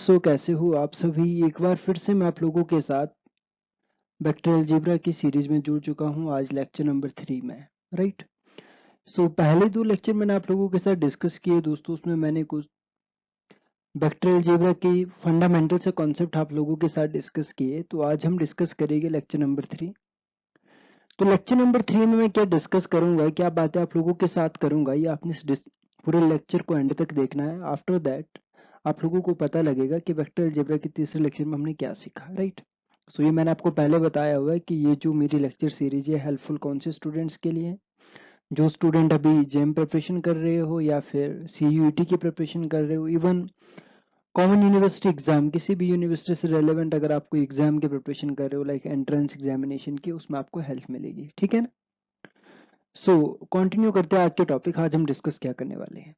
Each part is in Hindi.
सो कैसे हो आप सभी। एक बार फिर से मैं आप लोगों के साथ वेक्टर अलजेब्रा की सीरीज में जुड़ चुका हूं। आज लेक्चर नंबर 3 में, राइट। सो पहले 2 लेक्चर मैंने आप लोगों के साथ डिस्कस किए दोस्तों। उसमें मैंने कुछ वेक्टर अलजेब्रा के फंडामेंटल से कॉन्सेप्ट आप लोगों के साथ डिस्कस किए। तो आज हम डिस्कस करेंगे लेक्चर नंबर 3। तो लेक्चर नंबर 3 में मैं क्या डिस्कस करूंगा, क्या बातें आप लोगों के साथ करूंगा, ये आपने इस पूरे लेक्चर को एंड तक देखना है। आफ्टर दैट आप लोगों को पता लगेगा कि वेक्टर अलजेब्रा के तीसरे लेक्चर में हमने क्या सीखा, राइट। सो ये मैंने आपको पहले बताया हुआ है कि ये जो मेरी लेक्चर सीरीज है हेल्पफुल कौन से स्टूडेंट्स के लिए है। जो स्टूडेंट अभी जेम प्रिपरेशन कर रहे हो या फिर CUET की प्रिपरेशन कर रहे हो, इवन कॉमन यूनिवर्सिटी एग्जाम, किसी भी यूनिवर्सिटी से रेलेवेंट अगर आप कोई एग्जाम की प्रिपरेशन कर रहे हो लाइक एंट्रेंस एग्जामिनेशन की, उसमें आपको हेल्प मिलेगी, ठीक है ना। सो कंटिन्यू करते हैं आज के टॉपिक। आज हम डिस्कस क्या करने वाले हैं।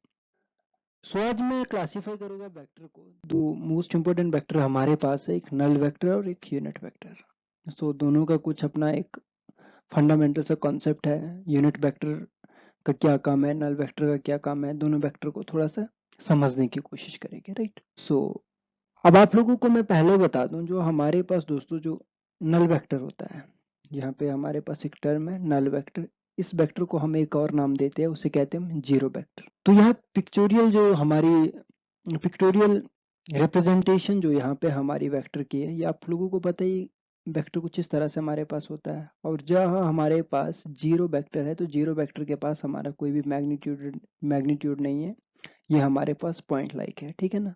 सो आज मैं क्लासीफाई करूंगा वेक्टर को। दो मोस्ट इंपोर्टेंट वेक्टर हमारे पास है, एक नल वेक्टर और एक यूनिट वेक्टर। सो दोनों का कुछ अपना एक फंडामेंटल सा कॉन्सेप्ट है। यूनिट वेक्टर का क्या काम है, नल वेक्टर का क्या काम है, दोनों वेक्टर को थोड़ा सा समझने की कोशिश करेंगे, राइट। सो अब आप लोगों को मैं पहले बता दूं, जो हमारे पास दोस्तों जो नल वेक्टर होता है, यहाँ पे हमारे पास एक टर्म है नल वेक्टर। इस वेक्टर को हम एक और नाम देते हैं, उसे कहते हैं हम जीरो वेक्टर। तो यहाँ पिक्चोरियल जो हमारी पिक्टोरियल रिप्रेजेंटेशन जो यहाँ पे हमारी वेक्टर की है, ये आप लोगों को पता ही वेक्टर कुछ इस तरह से हमारे पास होता है। और जहाँ हमारे पास जीरो वेक्टर है, तो जीरो वेक्टर के पास हमारा कोई भी मैग्नीट्यूड नहीं है, ये हमारे पास पॉइंट लाइक है, ठीक है ना।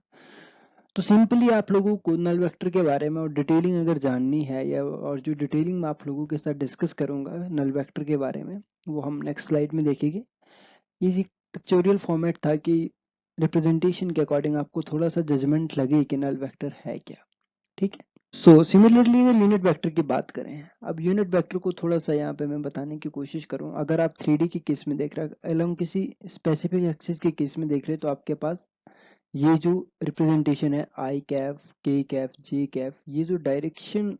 तो सिंपली आप लोगों को नल वेक्टर के बारे में और डिटेलिंग अगर जाननी है, या और जो डिटेलिंग मैं आप लोगों के साथ डिस्कस करूंगा नल वेक्टर के बारे में, वो हम नेक्स्ट स्लाइड में देखेंगे। ये पिक्चोरियल फॉर्मेट था कि रिप्रेजेंटेशन के अकॉर्डिंग आपको थोड़ा सा जजमेंट लगे कि नल वेक्टर है क्या, ठीक है। सो सिमिलरली अगर यूनिट वेक्टर की बात करें, अब यूनिट वेक्टर को थोड़ा सा यहाँ पे मैं बताने की कोशिश करूँ। अगर आप 3D के केस में देख रहे हैं, अलोंग किसी स्पेसिफिक एक्सिस के केस में देख रहे हैं, तो आपके पास ये जो रिप्रेजेंटेशन है आई कैफ, के कैफ, जे कैफ, ये जो डायरेक्शन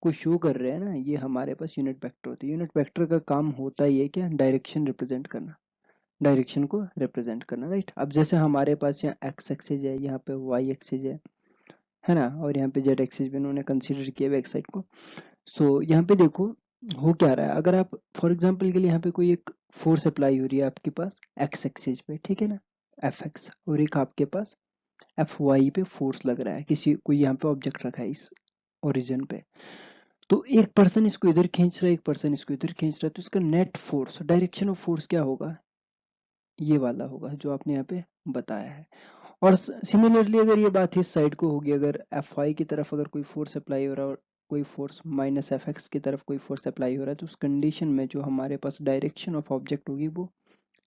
को शो कर रहे हैं ना, ये हमारे पास यूनिट वेक्टर होती है। यूनिट वेक्टर का काम होता ही है क्या, डायरेक्शन रिप्रेजेंट करना, डायरेक्शन को रिप्रेजेंट करना, राइट। अब जैसे हमारे पास यहाँ एक्स एक्सिस है, यहाँ पे वाई एक्सिस है ना, और यहाँ पे जेड एक्सिस भी उन्होंने कंसीडर किया बैक साइड को। सो यहाँ पे देखो हो क्या रहा है। अगर आप फॉर एग्जांपल के लिए यहाँ पे कोई एक फोर्स अप्लाई हो रही है आपके पास एक्स एक्सिस पे, ठीक है ना, एफ एक्स, और एक आपके पास एफ वाई पे फोर्स लग रहा है, किसी कोई यहाँ पे ऑब्जेक्ट रखा है इस ओरिजिन पे। तो एक पर्सन इसको इधर खींच रहा है, एक पर्सन इसको इधर खींच रहा है, तो इसका net force, direction of force क्या होगा, ये वाला होगा जो आपने यहाँ पे बताया है। और सिमिलरली अगर ये बात इस साइड को होगी, अगर एफ वाई की तरफ अगर कोई फोर्स अप्लाई हो रहा है और कोई फोर्स माइनस एफ एक्स की तरफ कोई फोर्स अप्लाई हो रहा है, तो उस कंडीशन में जो हमारे पास डायरेक्शन ऑफ ऑब्जेक्ट होगी वो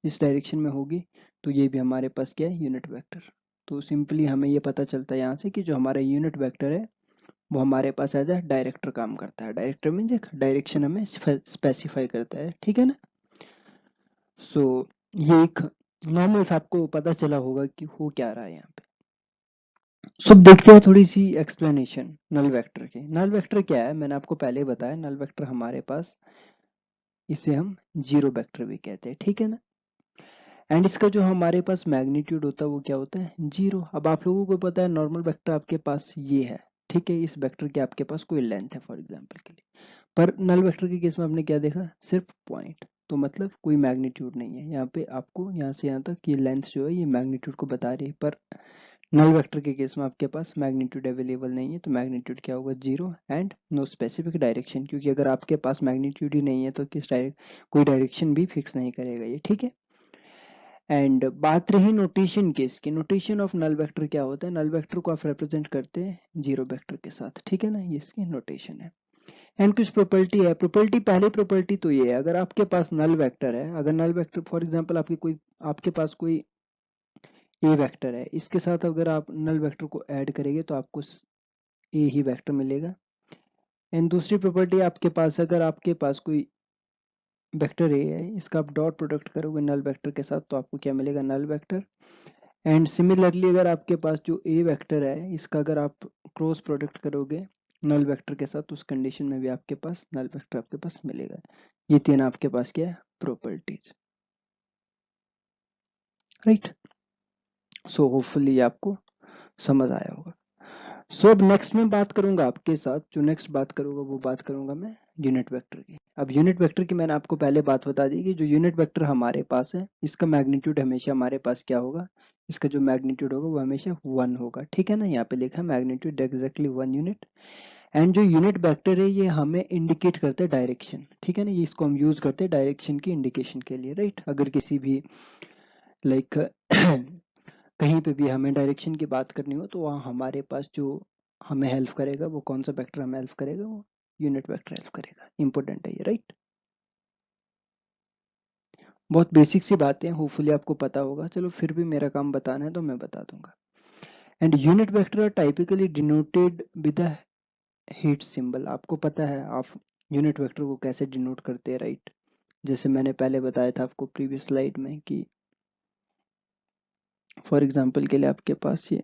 इस डायरेक्शन में होगी। तो ये भी हमारे पास क्या है, यूनिट वेक्टर। तो सिंपली हमें ये पता चलता है यहाँ से कि जो हमारा यूनिट वेक्टर है वो हमारे पास एज अ डायरेक्टर काम करता है। डायरेक्टर मीन्स एक डायरेक्शन हमें स्पेसिफाई करता है, ठीक है ना। सो ये एक नॉर्मल सा आपको पता चला होगा कि हो क्या रहा है यहाँ पे। सो अब देखते हैं थोड़ी सी एक्सप्लेनेशन नल वेक्टर की। नल वेक्टर क्या है, मैंने आपको पहले ही बताया। नल वेक्टर हमारे पास, इसे हम जीरो वेक्टर भी कहते हैं, ठीक है ना। एंड इसका जो हमारे पास मैग्नीट्यूड होता है वो क्या होता है, जीरो। अब आप लोगों को पता है नॉर्मल वेक्टर आपके पास ये है, ठीक है। इस वेक्टर के आपके पास कोई लेंथ है फॉर एग्जांपल के लिए, पर नल वेक्टर के केस में आपने क्या देखा, सिर्फ पॉइंट। तो मतलब कोई मैग्नीट्यूड नहीं है यहाँ पे। आपको यहाँ से यहाँ तक ये लेंथ जो है ये मैग्नीट्यूड को बता रही है, पर नल वेक्टर के केस में आपके पास मैग्नीट्यूड अवेलेबल नहीं है। तो मैग्नीट्यूड क्या होगा, zero and no specific direction, क्योंकि अगर आपके पास मैग्नीट्यूड ही नहीं है तो कोई डायरेक्शन भी फिक्स नहीं करेगा ये, ठीक है। एंड बात रही नोटेशन की, इसकी नोटेशन ऑफ नल वेक्टर क्या होता है, नल वेक्टर को आप रिप्रेजेंट करते हैं जीरो वेक्टर के साथ, ठीक है ना, ये इसकी नोटेशन है। एंड कुछ प्रॉपर्टी है। प्रॉपर्टी, पहली प्रॉपर्टी तो ये है, अगर आपके पास नल वेक्टर है, अगर नल वेक्टर फॉर एग्जांपल आपके पास कोई ए वेक्टर है, इसके साथ अगर आप नल वेक्टर को ऐड करेंगे तो आपको ए ही वेक्टर मिलेगा। एंड दूसरी प्रॉपर्टी आपके पास, अगर आपके पास कोई वेक्टर ए है, इसका आप डॉट प्रोडक्ट करोगे नल वेक्टर के साथ तो आपको क्या मिलेगा, नल वेक्टर। एंड सिमिलरली अगर आपके पास जो ए वेक्टर है, इसका अगर आप क्रॉस प्रोडक्ट करोगे नल वेक्टर के साथ, तो उस कंडीशन में भी आपके पास नल वेक्टर आपके पास मिलेगा। ये तीन आपके पास क्या है, प्रॉपर्टीज, राइट। सो होपफुली आपको समझ आया होगा। सो अब नेक्स्ट में बात करूंगा आपके साथ, जो नेक्स्ट बात करूंगा वो बात करूंगा मैं यूनिट वेक्टर की। अब यूनिट वेक्टर की मैंने आपको पहले बात बता दी कि जो यूनिट वेक्टर हमारे पास है इसका मैग्नीट्यूड हमेशा हमारे पास क्या होगा, इसका जो मैग्नीट्यूड होगा वो हमेशा 1 होगा। ठीक है ना, यहाँ पे लिखा है मैग्नीट्यूड एग्जैक्टली 1 यूनिट। एंड जो यूनिट वेक्टर है ये हमें इंडिकेट करते हैं डायरेक्शन। ठीक है ना, ये इसको हम यूज करते हैं डायरेक्शन की इंडिकेशन के लिए, राइट। अगर किसी भी लाइक कहीं पे भी हमें डायरेक्शन की बात करनी हो तो वहाँ हमारे पास जो हमें हेल्प करेगा वो कौन सा वेक्टर हमें हेल्प करेगा, वो यूनिट वेक्टर हेल्प करेगा। इंपॉर्टेंट है ये, राइट। बहुत बेसिक सी बातें होपफुली आपको पता होगा, चलो फिर भी मेरा काम बताना है तो मैं बता दूंगा। And unit vector are typically denoted with the hat symbol. आपको पता है आप यूनिट वेक्टर को कैसे डिनोट करते हैं, राइट। जैसे मैंने पहले बताया था आपको प्रीवियस स्लाइड में कि फॉर एग्जांपल के लिए आपके पास ये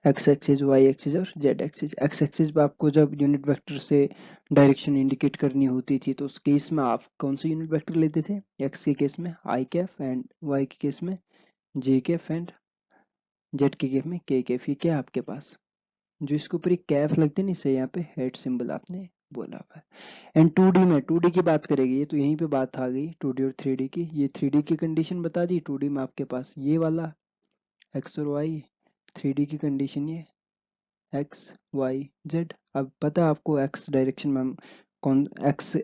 एक्स एक्सिस, वाई एक्सिस और जेड एक्सिस। एक्स एक्सिस पे आपको जब यूनिट वेक्टर से डायरेक्शन इंडिकेट करनी होती थी तो उस केस में आप कौन सा यूनिट वेक्टर लेते थे, एक्स के केस में आई कैफ एंड वाई के केस में जे कैफ एंड जेड के केस में के कैफ। ये क्या है आपके पास, जो इसके ऊपर एक कैफ लगती है ना, इसे यहाँ पे हेड सिंबल आपने बोला हुआ है। एंड 2D में 2D की बात करेगी ये तो यहीं पे बात आ गई 2D और 3D की। ये 3D की कंडीशन बता दी, 2D में आपके पास ये वाला एक्स और वाई, 3D की कंडीशन ये एक्स वाई जेड। अब पता है आपको एक्स डायरेक्शन में हम कौन एक्स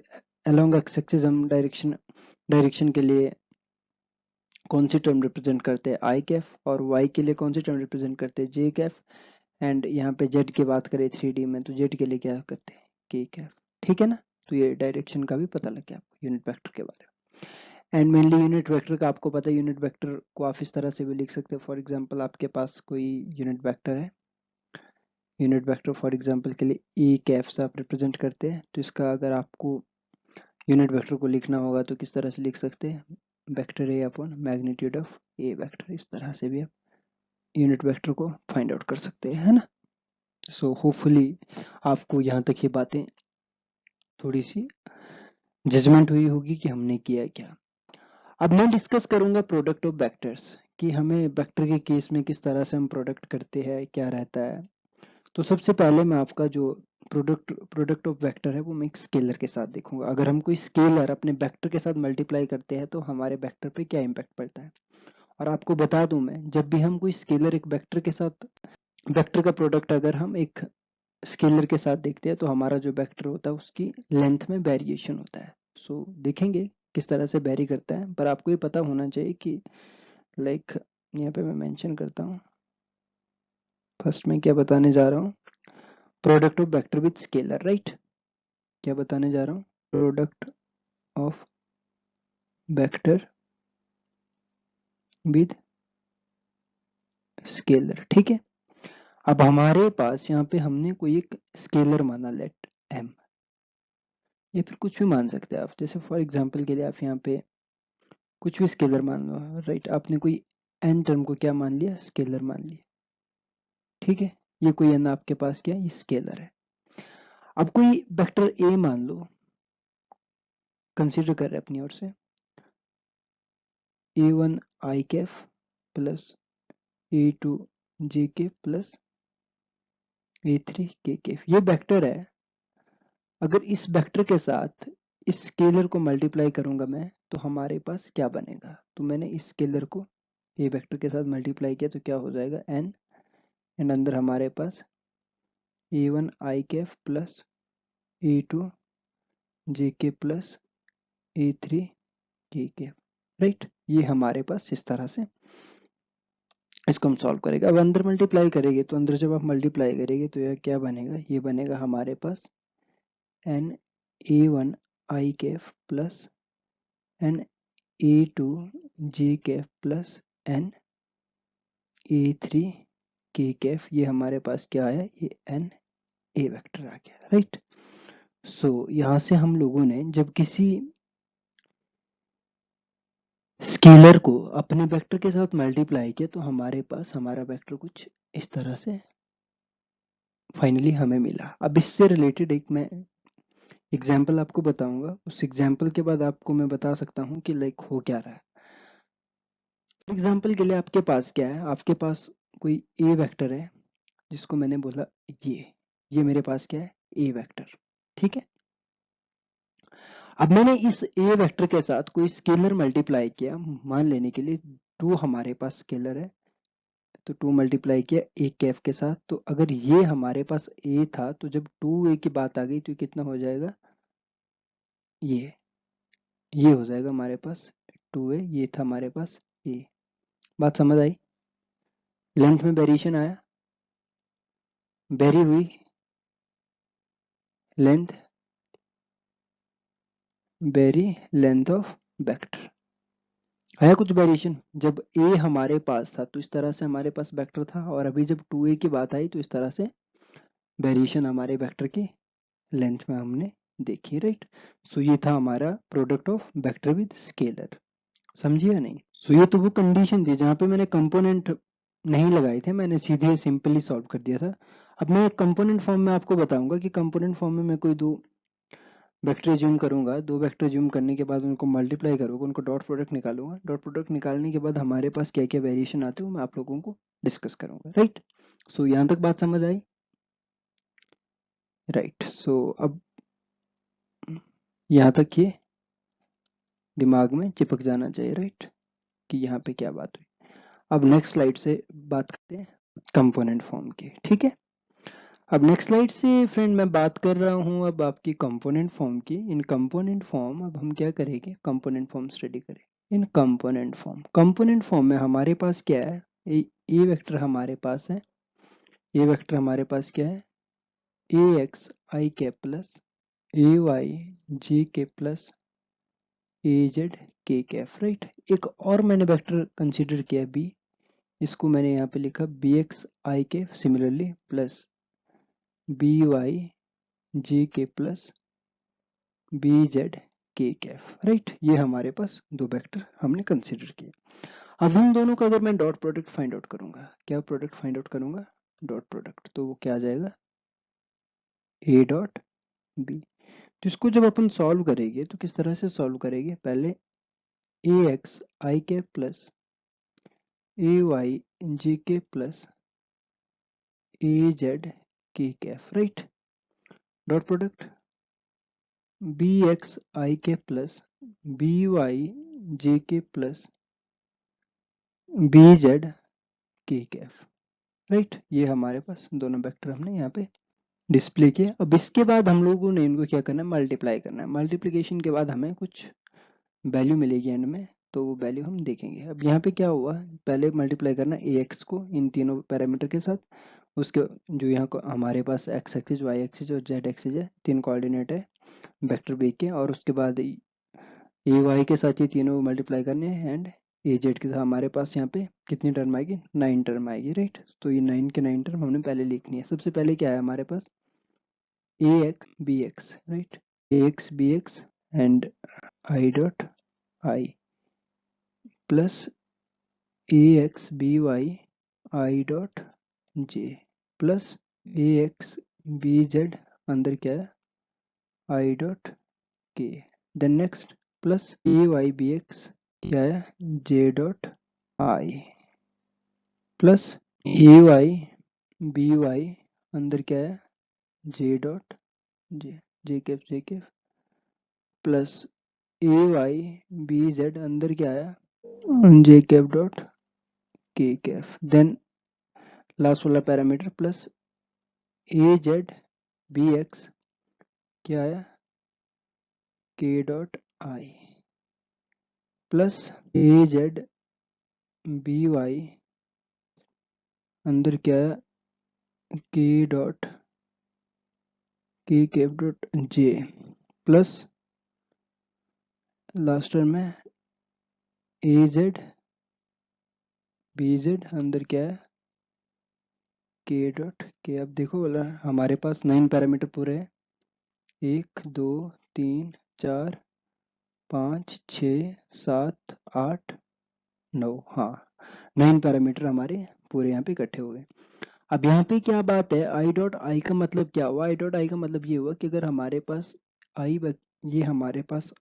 अलोंग एक्स एक्सिस हम डायरेक्शन के लिए कौन सी टर्म रिप्रेजेंट करते हैं, आई कैफ, और वाई के लिए कौन सी टर्म रिप्रेजेंट करते हैं, जे कैफ। एंड यहाँ पे जेड की बात करें 3D में तो जेड के लिए क्या करते हैं, के कैफ। ठीक है ना, तो ये डायरेक्शन का भी पता लग गया आपको यूनिट वेक्टर के बारे में। एंड मेनली यूनिट वेक्टर का आपको पता है, यूनिट वेक्टर को आप इस तरह से भी लिख सकते हैं। फॉर एग्जांपल आपके पास कोई यूनिट वेक्टर है, यूनिट वेक्टर फॉर एग्जांपल के लिए ई कैफ से आप रिप्रेजेंट करते हैं, तो इसका अगर आपको यूनिट वेक्टर को लिखना होगा तो किस तरह से लिख सकते हैं, vector A upon magnitude of A vector. इस तरह से भी आप यूनिट वेक्टर को फाइंड आउट कर सकते हैं, है ना। सो होपफुली आपको यहाँ तक ये बातें थोड़ी सी जजमेंट हुई होगी कि हमने किया क्या। अब मैं डिस्कस करूंगा प्रोडक्ट ऑफ वेक्टर्स, कि हमें वेक्टर के केस में किस तरह से हम प्रोडक्ट करते हैं, क्या रहता है। तो सबसे पहले मैं आपका जो प्रोडक्ट ऑफ वेक्टर है वो मैं एक स्केलर के साथ देखूंगा। अगर हम कोई स्केलर अपने वेक्टर के साथ मल्टीप्लाई करते हैं तो हमारे वेक्टर पे क्या इम्पैक्ट पड़ता है। और आपको बता दूं मैं, जब भी हम कोई स्केलर एक वेक्टर के साथ, वेक्टर का प्रोडक्ट अगर हम एक स्केलर के साथ देखते हैं तो हमारा जो वेक्टर होता है उसकी लेंथ में वेरिएशन होता है। सो देखेंगे किस तरह से वेरी करता है, पर आपको ये पता होना चाहिए कि लाइक यहाँ पे मैं मेंशन करता हूँ, फर्स्ट में क्या बताने जा रहा हूँ, product of vector with scalar, right. क्या बताने जा रहा हूँ, product of vector with scalar. ठीक है, अब हमारे पास यहाँ पे हमने कोई एक स्केलर माना, लेट एम, या फिर कुछ भी मान सकते हैं आप। जैसे फॉर एग्जांपल के लिए आप यहाँ पे कुछ भी स्केलर मान लो, राइट। आपने कोई एन टर्म को क्या मान लिया, स्केलर मान लिया। ठीक है, ये कोई एन आपके पास क्या है, ये स्केलर है। अब कोई वेक्टर ए मान लो, कंसीडर कर रहे हैं अपनी ओर से, a1 आई कैफ प्लस a2 जे के प्लस a3 के कैफ, ये वेक्टर है। अगर इस वेक्टर के साथ इस स्केलर को मल्टीप्लाई करूंगा मैं तो हमारे पास क्या बनेगा, तो मैंने इस स्केलर को ए वेक्टर के साथ मल्टीप्लाई किया तो क्या हो जाएगा एन, एंड अंदर हमारे पास a1 आई कैफ प्लस a2 जे के प्लस a3 के कैफ, राइट। ये हमारे पास इस तरह से इसको हम सॉल्व करेंगे। अब अंदर मल्टीप्लाई करेंगे तो अंदर जब आप मल्टीप्लाई करेंगे तो यह क्या बनेगा, ये बनेगा हमारे पास एन a1 आई कैफ प्लस एन a2 जे कैफ प्लस एन a3 के कैफ। ये हमारे पास क्या आया, ये एन ए वेक्टर आ गया, राइट। सो यहाँ से हम लोगों ने जब किसी स्केलर को अपने वेक्टर के साथ मल्टीप्लाई किया तो हमारे पास हमारा वेक्टर कुछ इस तरह से फाइनली हमें मिला। अब इससे रिलेटेड एक मैं एग्जाम्पल आपको बताऊंगा, उस एग्जाम्पल के बाद आपको मैं बता सकता हूँ कि लाइक हो क्या रहा है। एग्जाम्पल के लिए आपके पास क्या है, आपके पास कोई ए वेक्टर है जिसको मैंने बोला ये मेरे पास क्या है, ए वेक्टर। ठीक है, अब मैंने इस ए वेक्टर के साथ कोई स्केलर मल्टीप्लाई किया, मान लेने के लिए 2 हमारे पास स्केलर है, तो 2 मल्टीप्लाई किया ए कैफ के साथ। तो अगर ये हमारे पास ए था, तो जब 2 ए की बात आ गई तो ये कितना हो जाएगा, ये हो जाएगा हमारे पास 2 ए, ये था हमारे पास ए। बात समझ आई? लेंथ में वेरिएशन आया, वेरी हुई length, very length of vector, आया कुछ वेरिएशन। जब ए हमारे पास था तो इस तरह से हमारे पास वेक्टर था, और अभी जब 2a की बात आई तो इस तरह से वेरिएशन हमारे वेक्टर की लेंथ में हमने देखी, राइट। सो ये था हमारा product of vector with scalar, समझिए या नहीं? सो ये तो वो कंडीशन थी जहाँ पे मैंने कंपोनेंट नहीं लगाए थे, मैंने सीधे सिंपली सॉल्व कर दिया था। अब मैं कंपोनेंट फॉर्म में आपको बताऊंगा कि कंपोनेंट फॉर्म में मैं कोई दो वेक्टर ज्यूम करूंगा, 2 वेक्टर ज्यूम करने के बाद उनको मल्टीप्लाई करूंगा, उनको डॉट प्रोडक्ट निकालूंगा, डॉट प्रोडक्ट निकालने के बाद हमारे पास क्या क्या वेरिएशन आते हैं मैं आप लोगों को डिस्कस करूंगा, राइट। सो यहाँ तक बात समझ आई, राइट। सो अब यहाँ तक ये दिमाग में चिपक जाना चाहिए, राइट, कि यहाँ पे क्या बात हुई। अब नेक्स्ट स्लाइड से बात करते हैं कंपोनेंट फॉर्म की, ठीक है। अब नेक्स्ट स्लाइड से फ्रेंड मैं बात कर रहा हूँ अब आपकी कंपोनेंट फॉर्म की। इन कंपोनेंट फॉर्म अब हम क्या करेंगे, कंपोनेंट फॉर्म स्टडी करें। इन कंपोनेंट फॉर्म में हमारे पास क्या है, ए वेक्टर हमारे पास है, ए वेक्टर हमारे पास क्या है, ए x I cap plus A Y जी के plus A Z K cap, right. एक और मैंने वेक्टर कंसीडर किया बी, इसको मैंने यहाँ पे लिखा बी एक्स आई के सिमिलरली प्लस बी वाई जी के plus B Z K cap, right. ये हमारे पास दो वेक्टर हमने कंसीडर किए। अब इन दोनों का अगर मैं डॉट प्रोडक्ट फाइंड आउट करूंगा, क्या प्रोडक्ट फाइंड आउट करूंगा, डॉट प्रोडक्ट, तो वो क्या आ जाएगा, ए डॉट बी। तो इसको जब अपन सॉल्व करेंगे तो किस तरह से सॉल्व करेंगे, पहले ए एक्स आई के प्लस ए वाई जी के plus A Z K cap, right. Dot product B X I के प्लस बी वाई जे के plus B Z K cap, right. ये हमारे पास दोनों वेक्टर हमने यहाँ पे डिस्प्ले किया। अब इसके बाद हम लोगों ने इनको क्या करना है, मल्टीप्लाई करना है। मल्टीप्लिकेशन के बाद हमें कुछ वैल्यू मिलेगी एंड में, तो वो वैल्यू हम देखेंगे। अब यहाँ पे क्या हुआ, पहले मल्टीप्लाई करना ए एक्स को इन तीनों पैरामीटर के साथ, उसके जो यहाँ को हमारे पास एक्स एक्सिस वाई एक्सिस और जेड एक्सिस है, तीन कोऑर्डिनेट है वेक्टर बी के, और उसके बाद ए वाई के साथ ये तीनों मल्टीप्लाई करने हैं, एंड ए जेड के साथ हमारे पास यहाँ पे कितनी टर्म आएगी, 9 टर्म आएगी, राइट। तो ये 9 के 9 टर्म हमने पहले लिखनी है। सबसे पहले क्या है हमारे पास, A X B X, right, A X B X and I dot I plus A X B Y I dot J plus A X B Z अंदर क्या है, I dot K, then next plus A Y B X क्या है, J dot I plus A Y B Y अंदर क्या है, J dot J, J cap plus A Y B Z अंदर क्या है, जे cap dot K cap, then last वाला parameter plus A Z B X क्या है, K dot I plus A Z B Y अंदर क्या है, K dot K cap dot J plus last term में ए जेड बी जेड अंदर क्या है, के डॉट के। अब देखो बोला हमारे पास 9 पैरामीटर पूरे हैं, 1 2 3 4 5 6 7 8 9, हाँ 9 पैरामीटर हमारे पूरे यहाँ पे इकट्ठे हो गए। अब यहाँ पे क्या बात है, आई डॉट आई का मतलब क्या हुआ, आई डॉट आई का मतलब ये हुआ कि अगर हमारे पास आई, ये हमारे पास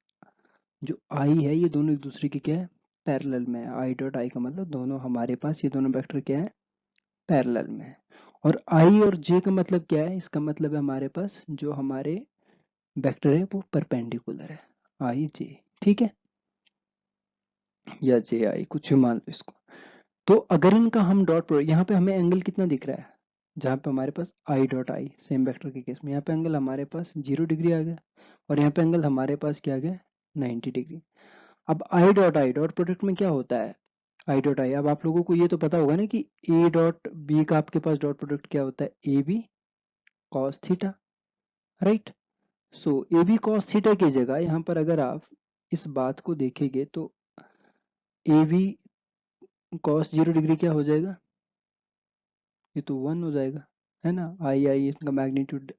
जो आई है ये दोनों एक दूसरे के क्या है, पैरेलल में है। आई डॉट आई का मतलब दोनों हमारे पास ये दोनों वेक्टर क्या है, पैरेलल में है। और आई और जे का मतलब क्या है, इसका मतलब है हमारे पास जो हमारे वेक्टर है वो परपेंडिकुलर है, आई जे, ठीक है, या जे आई कुछ भी मान लो इसको। तो अगर इनका हम डॉट प्रोडक्ट, यहाँ पे हमें एंगल कितना दिख रहा है, जहाँ पे हमारे पास I dot I same vector के केस में, यहाँ पे एंगल हमारे पास 0 डिग्री आ गया और यहाँ पे एंगल हमारे पास क्या आ गया 90 डिग्री। अब आई डॉट प्रोडक्ट में क्या होता है, आई डॉट आई, अब आप लोगों को ये तो पता होगा ना कि ए डॉट बी का आपके पास डॉट प्रोडक्ट क्या होता है, A B cos theta, right. So A B cos theta की जगह यहाँ पर अगर आप इस बात को देखेंगे तो ए बी कॉस 0 डिग्री क्या हो जाएगा, ये तो 1 हो जाएगा, है ना, आई आई इसका मैग्नीट्यूड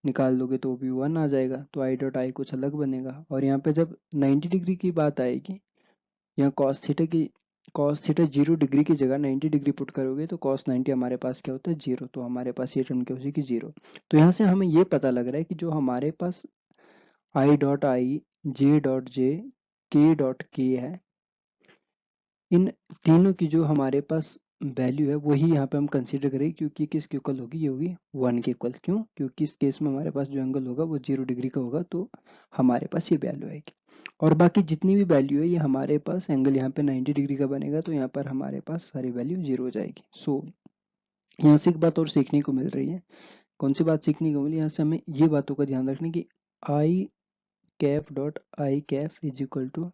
निकाल दोगे तो भी 1 आ जाएगा, तो आई डॉट आई कुछ अलग बनेगा। और यहाँ पे जब 90 डिग्री की बात आएगी, यहाँ कॉस थीटा 0 डिग्री की जगह 90 डिग्री पुट करोगे तो कॉस 90 हमारे पास क्या होता है 0, तो हमारे पास ये टर्म क्या हो जाएगी 0। तो यहाँ से हमें ये पता लग रहा है कि जो हमारे पास I dot I, J dot जे, के डॉट के है, इन तीनों की जो हमारे पास वैल्यू है वही यहाँ पे हम कंसीडर करेंगे, क्योंकि किसके इक्वल होगी, ये होगी 1 के इक्वल। क्यों, क्योंकि इस केस में हमारे पास जो एंगल होगा वो 0 डिग्री का होगा, तो हमारे पास ये वैल्यू आएगी। और बाकी जितनी भी वैल्यू है ये हमारे पास, एंगल यहाँ पे 90 डिग्री का बनेगा तो यहाँ पर हमारे पास सारी वैल्यू 0 हो जाएगी। सो यहाँ से एक बात और सीखने को मिल रही है, कौन सी बात सीखने को मिली, यहाँ से हमें ये बातों का ध्यान रखना कि I cap dot I cap is equal to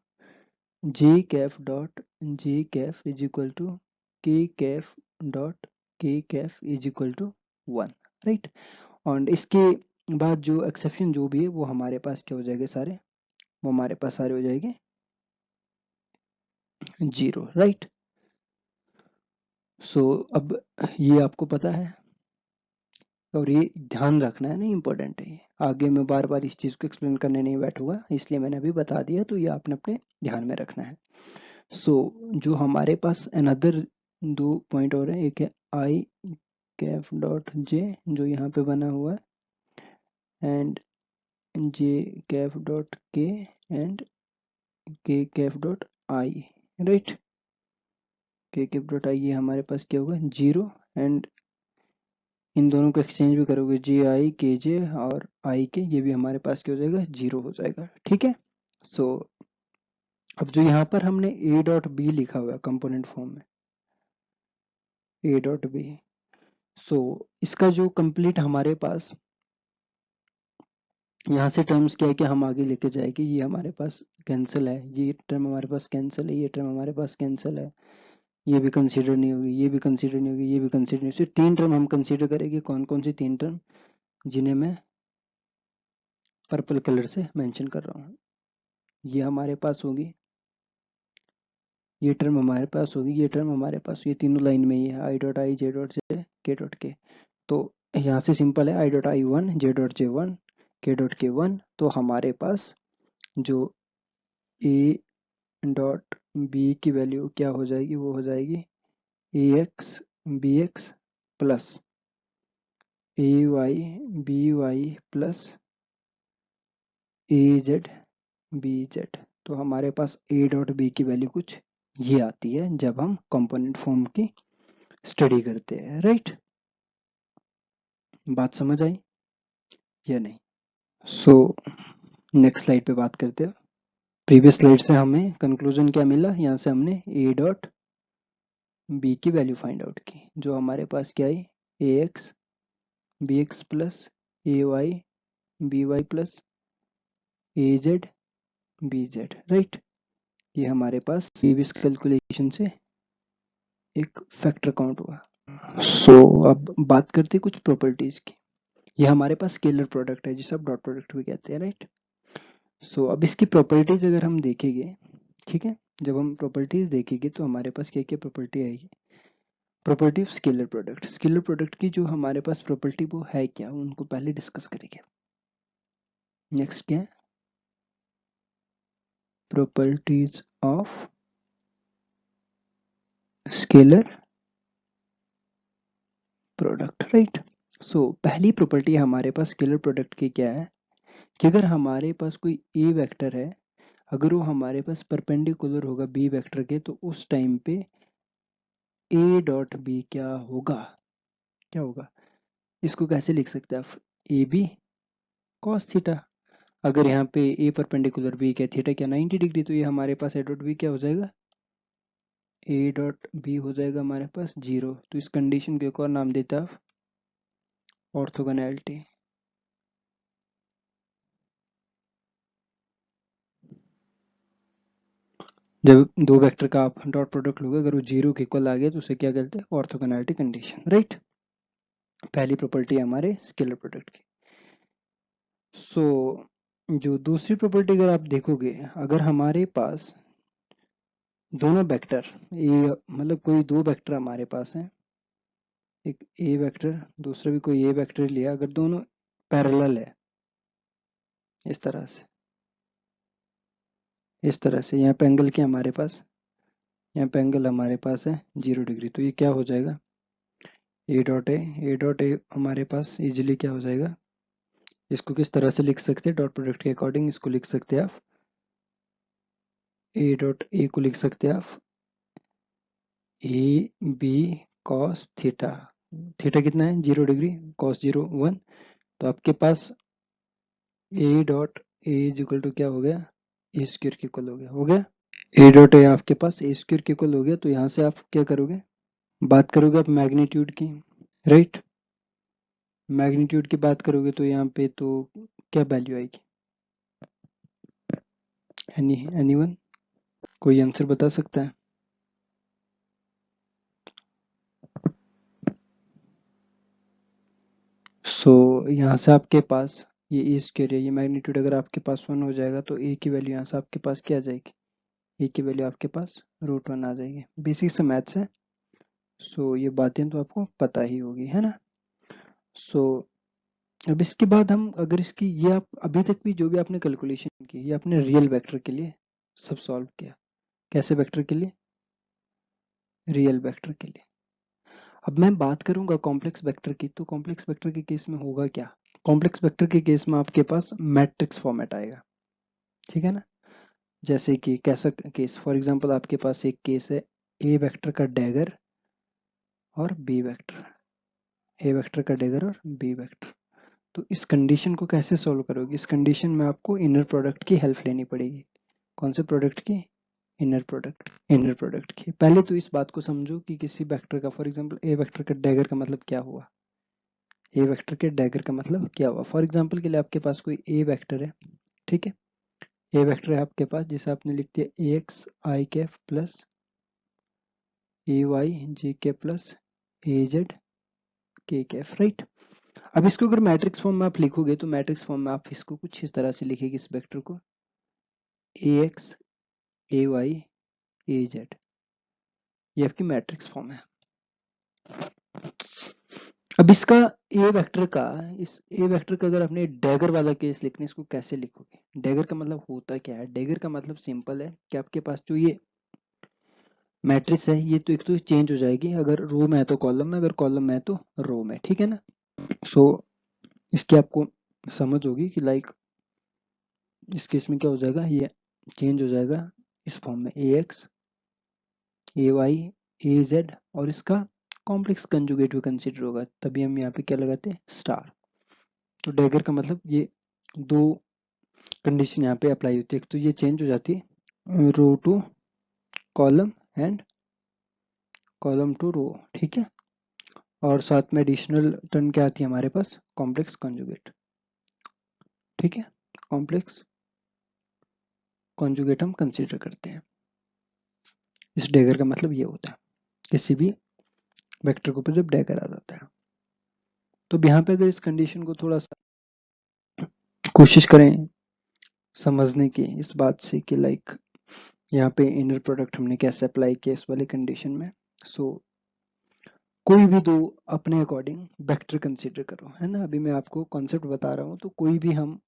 J cap dot J cap is equal to K cap dot K cap is equal to 1, right. और इसके बाद जो एक्सेप्शन जो भी है वो हमारे पास क्या हो जाएंगे सारे, वो हमारे पास सारे हो जाएंगे 0, राइट। सो अब ये आपको पता है और ये ध्यान रखना है ना, इम्पोर्टेंट है ये, आगे मैं बार बार इस चीज़ को एक्सप्लेन करने नहीं बैठूंगा, इसलिए मैंने अभी बता दिया, तो ये आपने अपने ध्यान में रखना है। सो जो हमारे पास अनदर 2 पॉइंट और है, एक है आई कैफ डॉट जे जो यहाँ पे बना हुआ है, एंड जे कैफ डॉट के एंड के कैफ डॉट आई, राइट। के कैफ डॉट आई ये हमारे पास क्या होगा 0, एंड इन दोनों को एक्सचेंज भी करोगे, जे आई के जे और आई के, ये भी हमारे पास क्या हो जाएगा 0 हो जाएगा, ठीक है। सो अब जो यहाँ पर हमने ए डॉट बी लिखा हुआ है कंपोनेंट फॉर्म में, ए डॉट बी, सो इसका जो कंप्लीट हमारे पास यहाँ से टर्म्स क्या है कि हम आगे लेके जाएंगे, ये हमारे पास कैंसिल है, ये टर्म हमारे पास कैंसिल है, ये टर्म हमारे पास कैंसिल है, ये भी कंसीडर नहीं होगी, ये भी कंसीडर नहीं होगी, ये भी कंसीडर नहीं, सिर्फ 3 टर्म हम कंसीडर करेंगे। कौन कौन सी 3 टर्म, जिन्हें मैं पर्पल कलर से मेंशन कर रहा हूँ, ये हमारे पास होगी, ये टर्म हमारे पास होगी, ये टर्म हमारे पास, ये तीनों लाइन में ही है, I dot I J dot जे के डॉट के। तो यहाँ से सिंपल है, I dot I 1 J dot जे 1 के डॉट के 1, तो हमारे पास जो ए डॉट बी की वैल्यू क्या हो जाएगी, वो हो जाएगी ए X B X plus A Y B Y plus A Z B Z. तो हमारे पास ए डॉट बी की वैल्यू कुछ ये आती है जब हम कंपोनेंट फॉर्म की स्टडी करते हैं, राइट। बात समझ आई या नहीं? सो नेक्स्ट स्लाइड पे बात करते हैं। प्रीवियस स्लाइड से हमें कंक्लूजन क्या मिला, यहाँ से हमने ए डॉट बी की वैल्यू फाइंड आउट की, जो हमारे पास क्या है ए X B X plus A Y B Y plus A Z B Z, right. ये हमारे पास प्रीवियस कैलकुलेशन से एक फैक्टर काउंट हुआ। सो अब बात करते हैं कुछ प्रॉपर्टीज की। ये हमारे पास स्केलर प्रोडक्ट है जिसे आप डॉट प्रोडक्ट भी कहते हैं, राइट। सो अब इसकी प्रॉपर्टीज अगर हम देखेंगे, ठीक है, जब हम प्रॉपर्टीज देखेंगे तो हमारे पास क्या क्या प्रॉपर्टी आएगी। Property of scalar product, scalar product की जो हमारे पास प्रॉपर्टी वो है क्या, उनको पहले डिस्कस करेंगे। नेक्स्ट क्या है, properties of scalar product, right. So पहली प्रॉपर्टी हमारे पास स्केलर प्रोडक्ट की क्या है कि अगर हमारे पास कोई ए वेक्टर है, अगर वो हमारे पास परपेंडिकुलर होगा बी वेक्टर के, तो उस टाइम पे ए डॉट बी क्या होगा, क्या होगा, इसको कैसे लिख सकते हैं आप, ए बी कॉस थीटा। अगर यहाँ पे ए परपेंडिकुलर बी क्या थीटा क्या 90 डिग्री, तो ये हमारे पास ए डॉट बी क्या हो जाएगा, ए डॉट बी हो जाएगा हमारे पास 0। तो इस कंडीशन को एक और नाम देते हैं आप ऑर्थोगोनैलिटी। जब दो वेक्टर का आप डॉट प्रोडक्ट लोगे, अगर वो 0 के इक्वल आ गया तो उसे क्या कहते हैं, ऑर्थोगोनैलिटी कंडीशन, राइट। पहली प्रॉपर्टी है हमारे स्केलर प्रोडक्ट की। सो जो दूसरी प्रॉपर्टी अगर आप देखोगे, अगर हमारे पास दोनों वेक्टर, ये मतलब कोई दो वेक्टर हमारे पास हैं, एक ए वेक्टर दूसरा भी कोई ए वेक्टर लिया, अगर दोनों पैरेलल है इस तरह से, इस तरह से, यहाँ पे एंगल क्या हमारे पास, यहाँ पे एंगल हमारे पास है 0 डिग्री, तो ये क्या हो जाएगा, ए डॉट ए हमारे पास इजिली क्या हो जाएगा, इसको किस तरह से लिख सकते हैं, डॉट प्रोडक्ट के अकॉर्डिंग इसको लिख सकते हैं आप, ए डॉट ए को लिख सकते हैं आप A B cos theta. Theta कितना है 0 डिग्री, कॉस 0 1, तो आपके पास A dot A is equal to क्या हो गया, ए स्क्वायर के इक्वल हो गया। ए डॉट ए आपके पास ए स्क्वायर के इक्वल हो गया, तो यहाँ से आप क्या करोगे, बात करोगे आप मैग्नीट्यूड की, राइट। मैग्नीट्यूड की बात करोगे तो यहाँ पे तो क्या वैल्यू आएगी, एनीवन कोई आंसर बता सकता है। सो यहाँ से आपके पास ये ए स्क्वायर है, ये मैग्नीट्यूड अगर आपके पास 1 हो जाएगा तो ए की वैल्यू यहाँ से आपके पास क्या आ जाएगी, ए की वैल्यू आपके पास √1 आ जाएगी। बेसिक से मैथ्स है, सो ये बातें तो आपको पता ही होगी, है ना। सो अब इसके बाद हम अगर इसकी, ये आप अभी तक भी जो भी आपने कैलकुलेशन की, ये आपने रियल वेक्टर के लिए सब सॉल्व किया। कैसे वेक्टर के लिए, रियल वेक्टर के लिए। अब मैं बात करूंगा कॉम्प्लेक्स वेक्टर की, तो कॉम्प्लेक्स वेक्टर के केस में होगा क्या, कॉम्प्लेक्स वेक्टर के केस में आपके पास मैट्रिक्स फॉर्मेट आएगा, ठीक है ना। जैसे कि कैसा केस, फॉर एग्जांपल आपके पास एक केस है ए वेक्टर का डैगर और बी वेक्टर, ए वेक्टर का डैगर और बी वेक्टर। तो इस कंडीशन को कैसे सॉल्व करोगे, इस कंडीशन में आपको इनर प्रोडक्ट की हेल्प लेनी पड़ेगी। कौन से प्रोडक्ट की, इनर प्रोडक्ट, इनर प्रोडक्ट की। पहले तो इस बात को समझो कि किसी वेक्टर का, फॉर एग्जांपल ए वेक्टर का डैगर का मतलब क्या हुआ, ए वेक्टर के डैगर का मतलब क्या हुआ। फॉर एग्जांपल के लिए आपके पास कोई ए वेक्टर है, ठीक है, ए वेक्टर है आपके पास जिसे आपने लिख दिया ए x I Kaif plus A Y जी के plus A Z K cap, right. अब इसको अगर मैट्रिक्स फॉर्म में आप लिखोगे तो मैट्रिक्स फॉर्म में आप इसको कुछ इस तरह से लिखेंगे, इस वेक्टर को ए X A Y A Z, ये आपकी मैट्रिक्स फॉर्म है। अब इसका ए वेक्टर का, इस ए वेक्टर का अगर आपने डैगर वाला केस लिखना है, इसको कैसे लिखोगे, डैगर का मतलब होता क्या है, डैगर का मतलब सिंपल है कि आपके पास जो ये मैट्रिक्स है, ये तो एक तो चेंज हो जाएगी, अगर रो में है तो कॉलम में, अगर कॉलम में है तो रो में, ठीक है ना। सो इसकी आपको समझ होगी कि लाइक इस केस में क्या हो जाएगा, ये चेंज हो जाएगा इस फॉर्म में ए X A Y A Z, और इसका कॉम्प्लेक्स कंजुगेट भी कंसिडर होगा, तभी हम यहाँ पे क्या लगाते हैं, स्टार। तो डैगर का मतलब ये दो कंडीशन यहाँ पे अप्लाई होती है, एक तो ये चेंज हो जाती है row to column and column to row, ठीक है, और साथ में एडिशनल टर्म क्या आती है हमारे पास, कॉम्प्लेक्स कंजुगेट, ठीक है, कॉम्प्लेक्स कंजुगेट हम कंसीडर करते हैं। इस डैगर का मतलब ये होता है किसी भी वेक्टर के ऊपर जब डैगर आ जाता है। तो अब यहाँ पे अगर इस कंडीशन को थोड़ा सा कोशिश करें समझने की, इस बात से कि लाइक यहाँ पे इनर प्रोडक्ट हमने कैसे अप्लाई किया इस वाले कंडीशन में। सो कोई भी दो अपने अकॉर्डिंग वेक्टर कंसीडर करो, है ना। अभी मैं आपको कॉन्सेप्ट बता रहा हूँ, तो कोई भी हम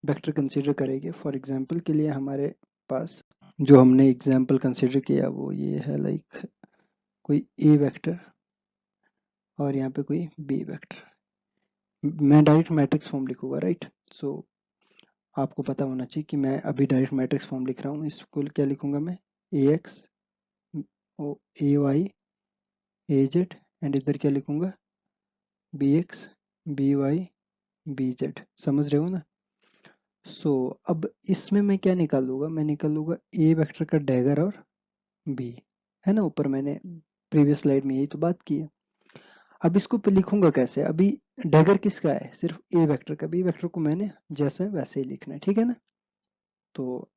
वेक्टर कंसीडर करेंगे। फॉर एग्जांपल के लिए हमारे पास जो हमने एग्जांपल कंसीडर किया वो ये है, लाइक कोई ए वेक्टर और यहाँ पे कोई बी वेक्टर, मैं डायरेक्ट मैट्रिक्स फॉर्म लिखूंगा, राइट। सो आपको पता होना चाहिए कि मैं अभी डायरेक्ट मैट्रिक्स फॉर्म लिख रहा हूँ, इसको क्या लिखूंगा मैं, A X A Y A Z, and इधर क्या लिखूंगा, B X B Y B Z, समझ रहे हो ना। सो अब इसमें मैं क्या निकालूंगा, मैं निकालूंगा ए वेक्टर का डैगर और बी, है ना। ऊपर मैंने प्रीवियस स्लाइड में यही तो बात की है। अब इसको पे लिखूंगा कैसे, अभी डैगर किसका है, सिर्फ ए वेक्टर का, बी वेक्टर को मैंने जैसे है वैसे ही लिखना है, ठीक है ना। तो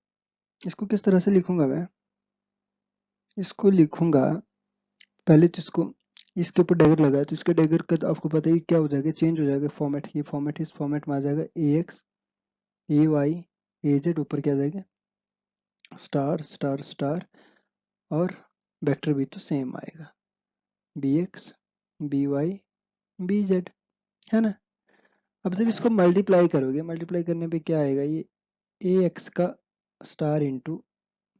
इसको किस तरह से लिखूंगा मैं, इसको लिखूंगा पहले तो इसके ऊपर डैगर लगा है तो इसके डैगर का तो आपको पता ही क्या हो जाएगा, चेंज हो जाएगा फॉर्मेट, ये फॉर्मेट इस फॉर्मेट में आ जाएगा A X A Y A Z, ऊपर क्या आ जाएगा स्टार स्टार स्टार, और वेक्टर भी तो सेम आएगा B X B Y B Z, है ना। अब जब इसको मल्टीप्लाई करोगे, मल्टीप्लाई करने पे क्या आएगा, ये ए एक्स का star into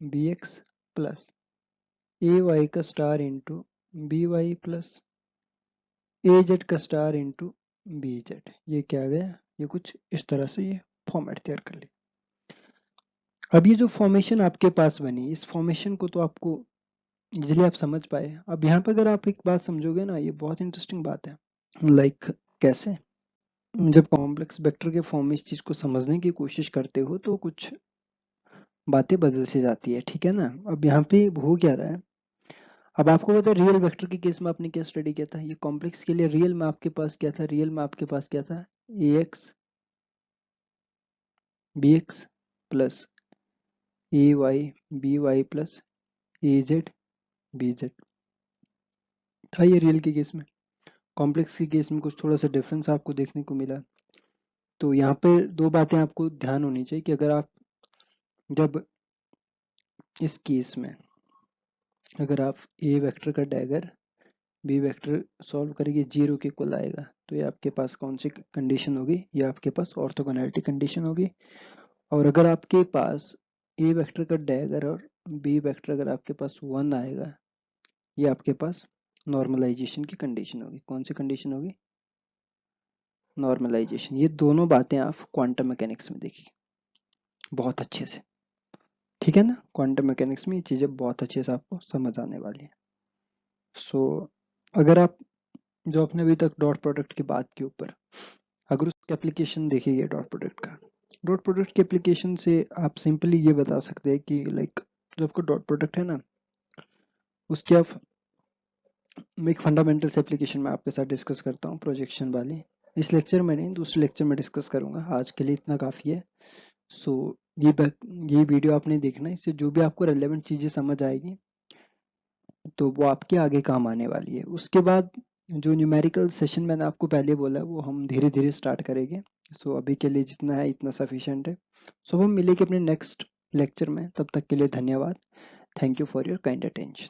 B X plus A Y का star into B Y plus A Z का स्टार इंटू बी जेड, ये क्या आ गया, ये कुछ इस तरह से ये फॉर्मेट तैयार कर लिया। अब ये जो फॉर्मेशन आपके पास बनी, इस फॉर्मेशन को तो आपको इजिली आप समझ पाए। अब यहाँ पर अगर आप एक बात समझोगे ना, ये बहुत इंटरेस्टिंग बात है। लाइक कैसे, जब कॉम्प्लेक्स वेक्टर के फॉर्म में इस चीज को समझने की कोशिश करते हो तो कुछ बातें बदल से जाती है, ठीक है ना। अब यहाँ पे हो क्या रहा है, अब आपको पता है रियल वेक्टर के केस में आपने क्या स्टडी किया था, ये कॉम्प्लेक्स के लिए रियल में आपके पास क्या था, रियल में आपके पास क्या था, ए X B X plus A Y B Y plus A Z B Z था ये रियल के केस में। कॉम्प्लेक्स के केस में कुछ थोड़ा सा डिफरेंस आपको देखने को मिला। तो यहाँ पे दो बातें आपको ध्यान होनी चाहिए कि अगर आप जब इस केस में अगर आप ए वेक्टर का डैगर बी वेक्टर सॉल्व करेंगे जीरो के इक्वल आएगा, तो ये आपके पास कौन सी कंडीशन होगी, ये आपके पास ऑर्थोगोनैलिटी कंडीशन होगी। और अगर आपके पास ए वेक्टर का डैगर और बी वेक्टर अगर आपके पास वन आएगा, ये आपके पास नॉर्मलाइजेशन की कंडीशन होगी। कौन सी कंडीशन होगी, नॉर्मलाइजेशन। ये दोनों बातें आप क्वांटम मैकेनिक्स में देखिए बहुत अच्छे से, ठीक है ना। क्वांटम मैकेनिक्स में ये चीजें बहुत अच्छे से आपको समझ आने वाली है। सो अगर आप जो आपने अभी तक डॉट प्रोडक्ट की बात के ऊपर, अगर उसका एप्लीकेशन देखिए डॉट प्रोडक्ट का, डॉट प्रोडक्ट के एप्लीकेशन से आप सिंपली ये बता सकते हैं कि लाइक जो आपका डॉट प्रोडक्ट है ना, उसके आप एक फंडामेंटल्स एप्लीकेशन में आपके साथ डिस्कस करता हूँ प्रोजेक्शन वाली। इस लेक्चर में नहीं, दूसरे लेक्चर में डिस्कस करूंगा, आज के लिए इतना काफ़ी है। सो ये वीडियो आपने देखना है, इससे जो भी आपको रेलेवेंट चीज़ें समझ आएगी तो वो आपके आगे काम आने वाली है। उसके बाद जो न्यूमेरिकल सेशन मैंने आपको पहले बोला वो हम धीरे धीरे स्टार्ट करेंगे। सो अभी के लिए जितना है इतना सफिशिएंट है। सो हम मिलेंगे अपने नेक्स्ट लेक्चर में, तब तक के लिए धन्यवाद। Thank you for your kind attention.